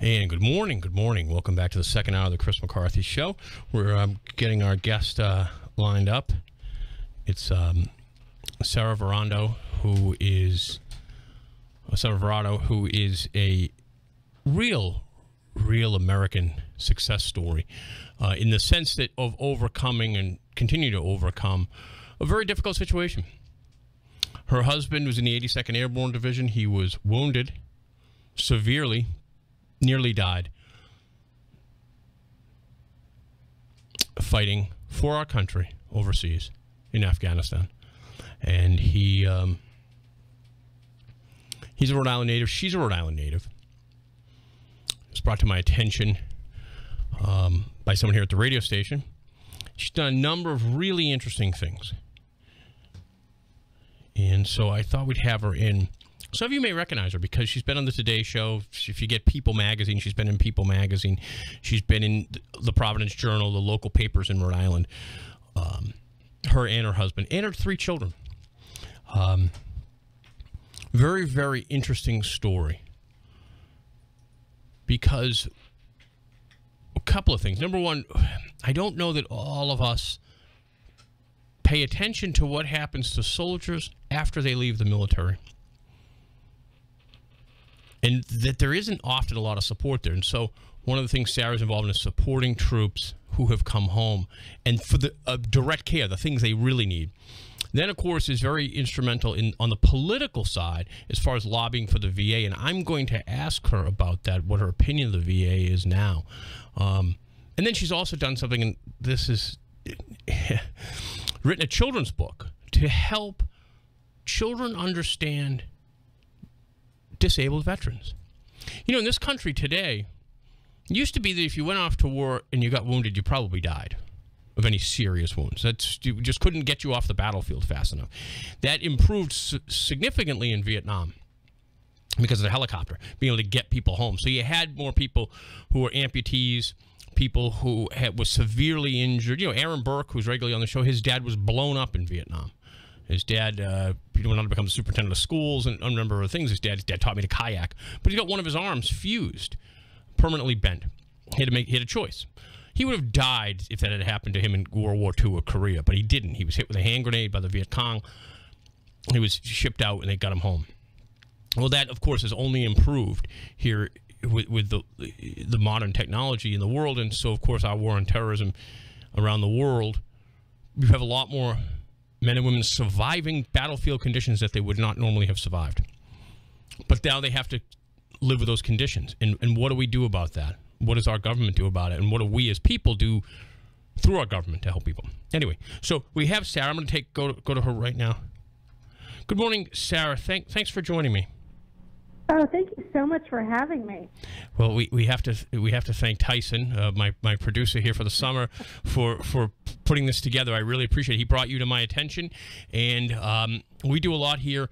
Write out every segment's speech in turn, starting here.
And good morning. Good morning. Welcome back to the second hour of the Chris McCarthy Show. We're getting our guest lined up. It's Sarah Verardo, who is a real American success story in the sense that of overcoming and continue to overcome a very difficult situation. Her husband was in the 82nd Airborne Division. He was wounded severely, nearly died, fighting for our country overseas in Afghanistan. And he's a Rhode Island native. She's a Rhode Island native. It was brought to my attention by someone here at the radio station. She's done a number of really interesting things. And so I thought we'd have her in. Some of you may recognize her because she's been on the Today Show. If you get People Magazine, she's been in People Magazine. She's been in the Providence Journal, the local papers in Rhode Island. Her and her husband and her 3 children. Very, very interesting story. Because a couple of things. Number one, I don't know that all of us pay attention to what happens to soldiers after they leave the military. And that there isn't often a lot of support there. And so one of the things Sarah's involved in is supporting troops who have come home and for the direct care, the things they really need. Then, of course, is very instrumental on the political side as far as lobbying for the VA. And I'm going to ask her about that, what her opinion of the VA is now. And then she's also done something, and this is written a children's book to help children understand disabled veterans. You know, in this country today, it used to be that if you went off to war and you got wounded, you probably died of any serious wounds. You just couldn't get you off the battlefield fast enough. That improved significantly in Vietnam because of the helicopter, being able to get people home. So you had more people who were amputees, people who was severely injured. You know, Aaron Burke, who's regularly on the show, his dad was blown up in Vietnam. His dad went on to become the superintendent of schools and a number of things. His dad taught me to kayak. But he got one of his arms fused, permanently bent. He had a choice. He would have died if that had happened to him in World War II or Korea, but he didn't. He was hit with a hand grenade by the Viet Cong. He was shipped out, and they got him home. Well, that, of course, has only improved here with the modern technology in the world. And so, of course, our war on terrorism around the world, we have a lot more men and women surviving battlefield conditions that they would not normally have survived. But now they have to live with those conditions. And what do we do about that? What does our government do about it? And what do we as people do through our government to help people? Anyway, so we have Sarah. I'm going to go to her right now. Good morning, Sarah. Thanks for joining me. Oh, thank you so much for having me. Well, we have to thank Tyson, my producer here for the summer, for putting this together. I really appreciate it. He brought you to my attention, and we do a lot here.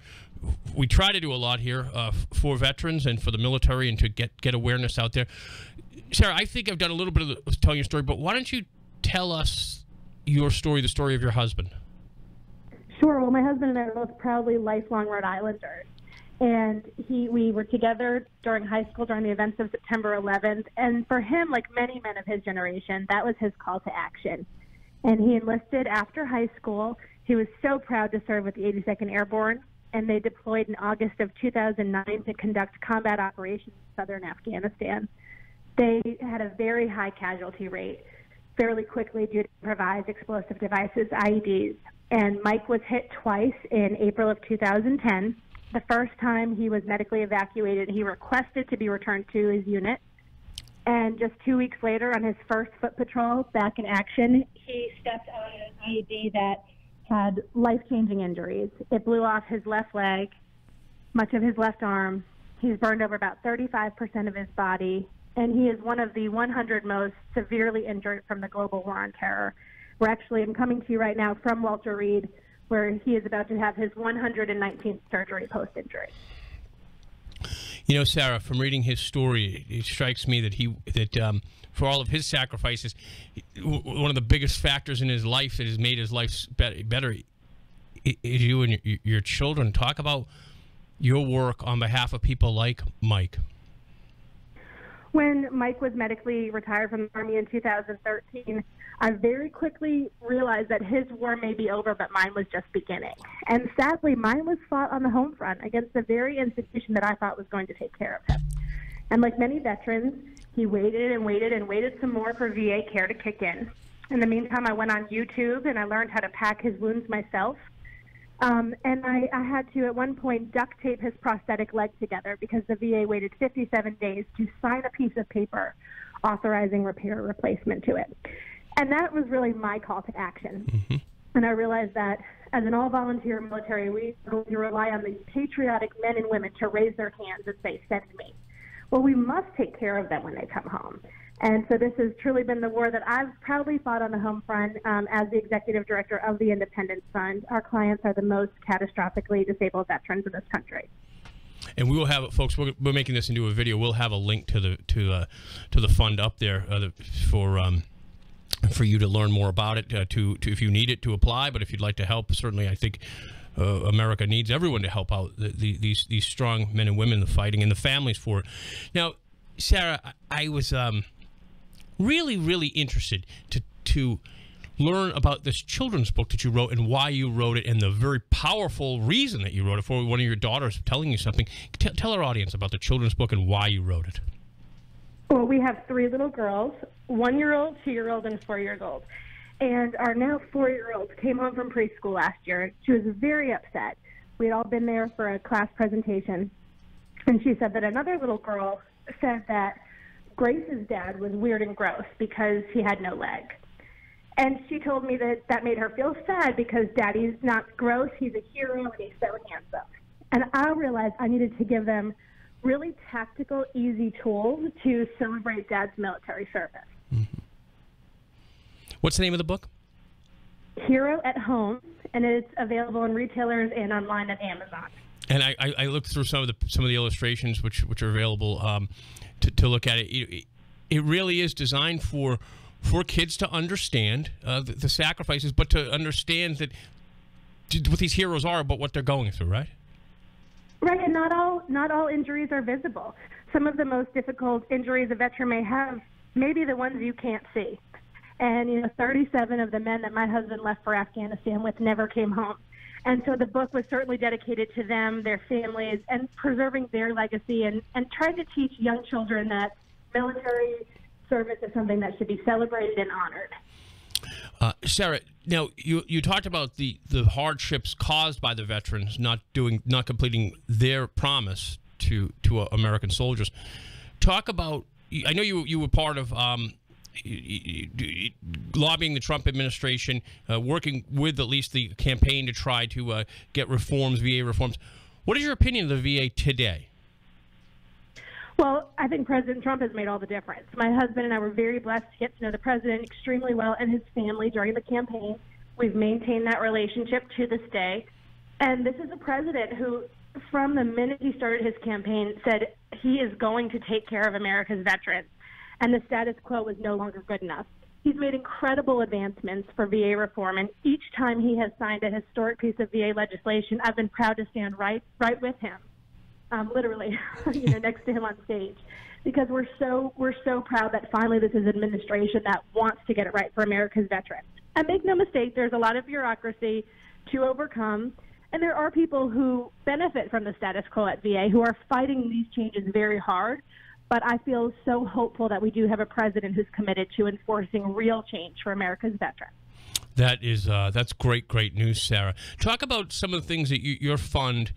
We try to do a lot here for veterans and for the military, and to get awareness out there. Sarah, I think I've done a little bit of telling your story, but why don't you tell us your story, the story of your husband? Sure. Well, my husband and I are both proudly lifelong Rhode Islanders. And we were together during high school during the events of September 11th. And for him, like many men of his generation, that was his call to action. And he enlisted after high school. He was so proud to serve with the 82nd Airborne. And they deployed in August of 2009 to conduct combat operations in southern Afghanistan. They had a very high casualty rate fairly quickly due to improvised explosive devices, IEDs. And Mike was hit twice in April of 2010. The first time he was medically evacuated, he requested to be returned to his unit. And just 2 weeks later, on his first foot patrol back in action, he stepped on an IED that had life-changing injuries. It blew off his left leg, much of his left arm. He's burned over about 35% of his body, and he is one of the 100 most severely injured from the global war on terror. I'm coming to you right now from Walter Reed, where he is about to have his 119th surgery post-injury. You know, Sarah, from reading his story, it strikes me that for all of his sacrifices, one of the biggest factors in his life that has made his life better is you and your children. Talk about your work on behalf of people like Mike. When Mike was medically retired from the Army in 2013, I very quickly realized that his war may be over, but mine was just beginning. And sadly, mine was fought on the home front against the very institution that I thought was going to take care of him. And like many veterans, he waited and waited and waited some more for VA care to kick in. In the meantime, I went on YouTube and I learned how to pack his wounds myself. And I had to, at one point, duct tape his prosthetic leg together because the VA waited 57 days to sign a piece of paper authorizing repair or replacement to it. And that was really my call to action. Mm-hmm. And I realized that as an all-volunteer military, we are going to rely on these patriotic men and women to raise their hands and say, send me. Well, we must take care of them when they come home. And so this has truly been the war that I've proudly fought on the home front as the executive director of the Independence Fund. Our clients are the most catastrophically disabled veterans in this country. And we will have, folks, we're making this into a video. We'll have a link to the fund up there for you to learn more about it, to if you need it to apply. But if you'd like to help, certainly I think America needs everyone to help out these strong men and women in the fighting and the families for it. Now, Sarah, I was really interested to learn about this children's book that you wrote and why you wrote it and the very powerful reason that you wrote it for one of your daughters telling you something. Tell our audience about the children's book and why you wrote it. Well, we have 3 little girls, 1-year-old, 2-year-old, and 4-year-old. And our now 4-year-old came home from preschool last year. She was very upset. We had all been there for a class presentation. And she said that another little girl said that Grace's dad was weird and gross because he had no leg. And she told me that that made her feel sad because Daddy's not gross, he's a hero, and he's so handsome. And I realized I needed to give them really tactical, easy tools to celebrate Dad's military service. Mm-hmm. What's the name of the book? Hero at Home, and it's available in retailers and online at Amazon. And I looked through some of the illustrations which are available to look at it. It really is designed for kids to understand the sacrifices, but to understand that what these heroes are, but what they're going through, right? Right, and not all injuries are visible. Some of the most difficult injuries a veteran may have may be the ones you can't see. And 37 of the men that my husband left for Afghanistan with never came home. And so the book was certainly dedicated to them, their families, and preserving their legacy and trying to teach young children that military service is something that should be celebrated and honored. Sarah, now you talked about the hardships caused by the veterans not completing their promise to American soldiers. Talk about, I know you were part of lobbying the Trump administration, working with at least the campaign to try to get reforms, VA reforms. What is your opinion of the VA today? Well, I think President Trump has made all the difference. My husband and I were very blessed to get to know the president extremely well and his family during the campaign. We've maintained that relationship to this day. And this is a president who, from the minute he started his campaign, said he is going to take care of America's veterans. And the status quo was no longer good enough. He's made incredible advancements for VA reform, and each time he has signed a historic piece of VA legislation, I've been proud to stand right with him, literally, next to him on stage, because we're so proud that finally this is an administration that wants to get it right for America's veterans. And make no mistake, there's a lot of bureaucracy to overcome, and there are people who benefit from the status quo at VA who are fighting these changes very hard. But I feel so hopeful that we do have a president who's committed to enforcing real change for America's veterans. That's great news, Sarah. Talk about some of the things that your fund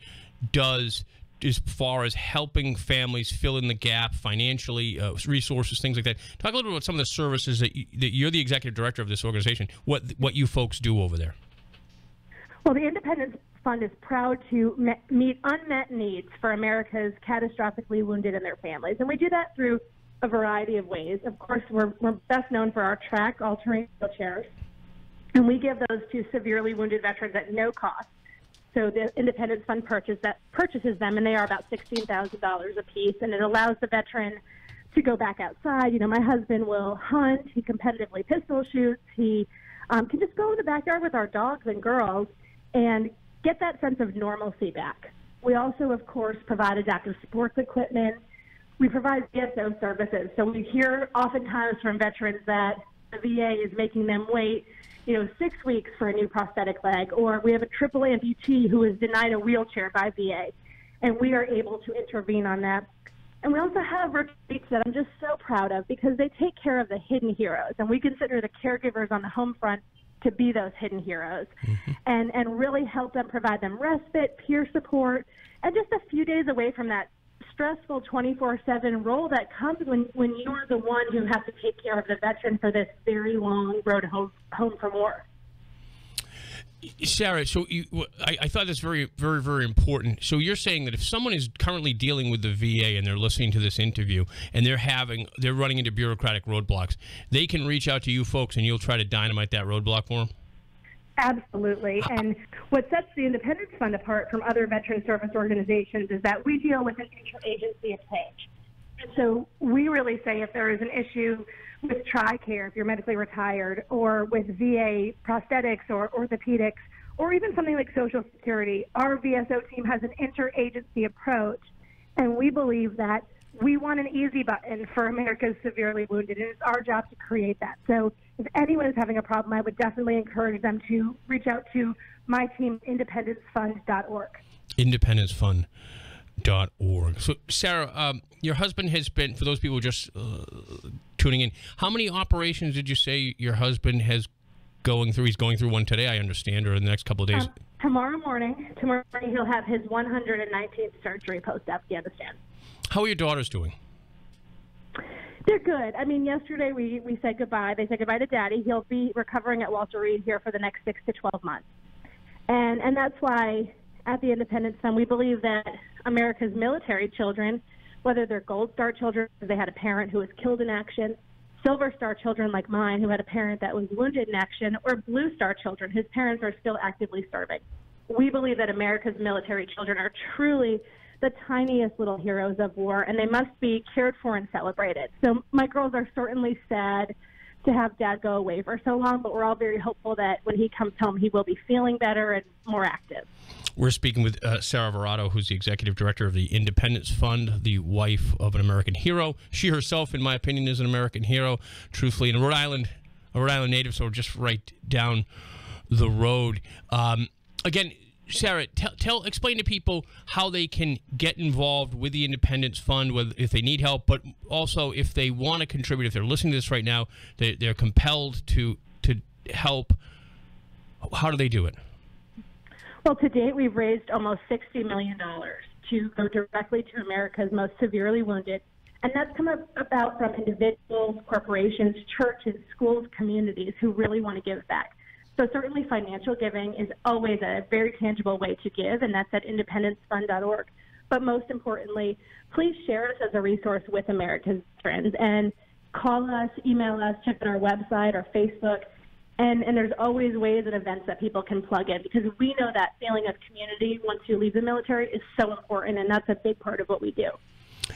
does as far as helping families fill in the gap financially, resources, things like that. Talk a little bit about some of the services that you're the executive director of this organization, what you folks do over there. Well, the Independence Fund is proud to meet unmet needs for America's catastrophically wounded and their families. And we do that through a variety of ways. Of course, we're best known for our track all-terrain wheelchairs. And we give those to severely wounded veterans at no cost. So the Independence Fund purchases them, and they are about $16,000 a piece. And it allows the veteran to go back outside. My husband will hunt. He competitively pistol shoots. He can just go in the backyard with our dogs and girls and get that sense of normalcy back. We also, of course, provide adaptive sports equipment. we provide VSO services. So we hear oftentimes from veterans that the VA is making them wait, 6 weeks for a new prosthetic leg, or we have a triple amputee who is denied a wheelchair by VA, and we are able to intervene on that. And we also have retreats that I'm just so proud of because they take care of the hidden heroes, and we consider the caregivers on the home front to be those hidden heroes, and really help them, provide them respite, peer support, and just a few days away from that stressful 24/7 role that comes when you're the one who has to take care of the veteran for this very long road home from war. Sarah, so I thought that's very, very, very important. So you're saying that if someone is currently dealing with the VA and they're listening to this interview and they're running into bureaucratic roadblocks, they can reach out to you folks and you'll try to dynamite that roadblock for them? Absolutely. And what sets the Independence Fund apart from other veteran service organizations is that we deal with an interagency approach. And so we really say if there is an issue with TRICARE, if you're medically retired, or with VA prosthetics or orthopedics, or even something like Social Security, our VSO team has an interagency approach. And we believe that we want an easy button for America's severely wounded, and it's our job to create that. So if anyone is having a problem, I would definitely encourage them to reach out to my team, independencefund.org. Independencefund.org. So, Sarah, your husband has been, for those people just tuning in, how many operations did you say your husband has going through? He's going through one today, I understand, or in the next couple of days? Tomorrow morning, he'll have his 119th surgery post-Afghanistan. How are your daughters doing? They're good. I mean, yesterday we said goodbye. They said goodbye to Daddy. He'll be recovering at Walter Reed here for the next 6 to 12 months. And that's why at the Independence Fund we believe that America's military children, whether they're Gold Star children because they had a parent who was killed in action, Silver Star children like mine who had a parent that was wounded in action, or Blue Star children whose parents are still actively serving. We believe that America's military children are truly the tiniest little heroes of war, and they must be cared for and celebrated. So my girls are certainly sad to have Dad go away for so long, but we're all very hopeful that when he comes home, he will be feeling better and more active. We're speaking with Sarah Verardo, who's the executive director of the Independence Fund, the wife of an American hero. She herself, in my opinion, is an American hero, truthfully, and a Rhode Island native, so just right down the road. Again, Sarah, explain to people how they can get involved with the Independence Fund, if they need help, but also if they want to contribute. If they're listening to this right now, they're compelled to help. How do they do it? Well, to date, we've raised almost $60 million to go directly to America's most severely wounded, and that's come about from individuals, corporations, churches, schools, communities who really want to give back. So certainly financial giving is always a very tangible way to give, and that's at independencefund.org. But most importantly, please share us as a resource with America's veterans, and call us, email us, check out our website, our Facebook, and there's always ways and events that people can plug in, because we know that feeling of community once you leave the military is so important, and that's a big part of what we do.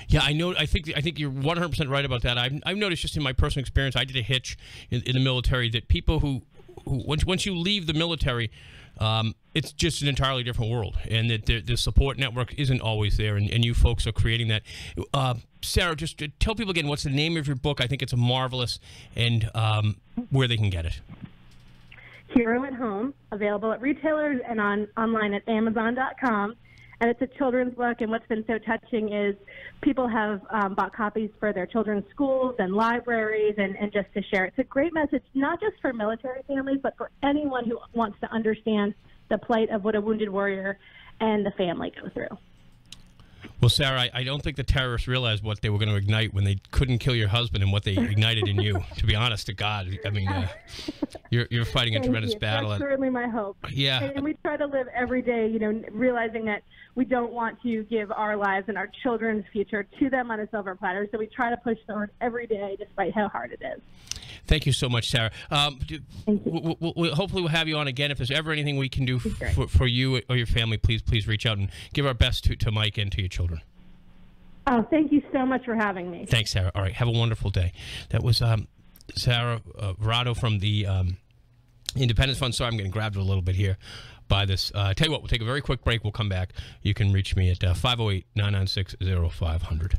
Yeah, I know. I think you're 100% right about that. I've noticed just in my personal experience, I did a hitch in the military, that people who once you leave the military, it's just an entirely different world, and that the support network isn't always there, and you folks are creating that. Sarah, just to tell people again, what's the name of your book? I think it's marvelous, and where they can get it. Hero at Home, available at retailers and online at Amazon.com. And it's a children's book, and what's been so touching is people have bought copies for their children's schools and libraries and just to share. It's a great message, not just for military families, but for anyone who wants to understand the plight of what a wounded warrior and the family go through. Well, Sarah, I don't think the terrorists realized what they were going to ignite when they couldn't kill your husband and what they ignited in you. To be honest to God, I mean, you're fighting a tremendous battle. That's certainly my hope. Yeah. And we try to live every day, realizing that we don't want to give our lives and our children's future to them on a silver platter. So we try to push forward every day, despite how hard it is. Thank you so much, Sarah. Thank you. Hopefully we'll have you on again. If there's ever anything we can do for you or your family, please reach out and give our best to Mike and to your children. Oh, thank you so much for having me. Thanks, Sarah. All right, have a wonderful day. That was Sarah Verardo from the Independence Fund. Sorry, I'm getting grabbed a little bit here by this. Tell you what, we'll take a very quick break. We'll come back. You can reach me at 508-996-0500.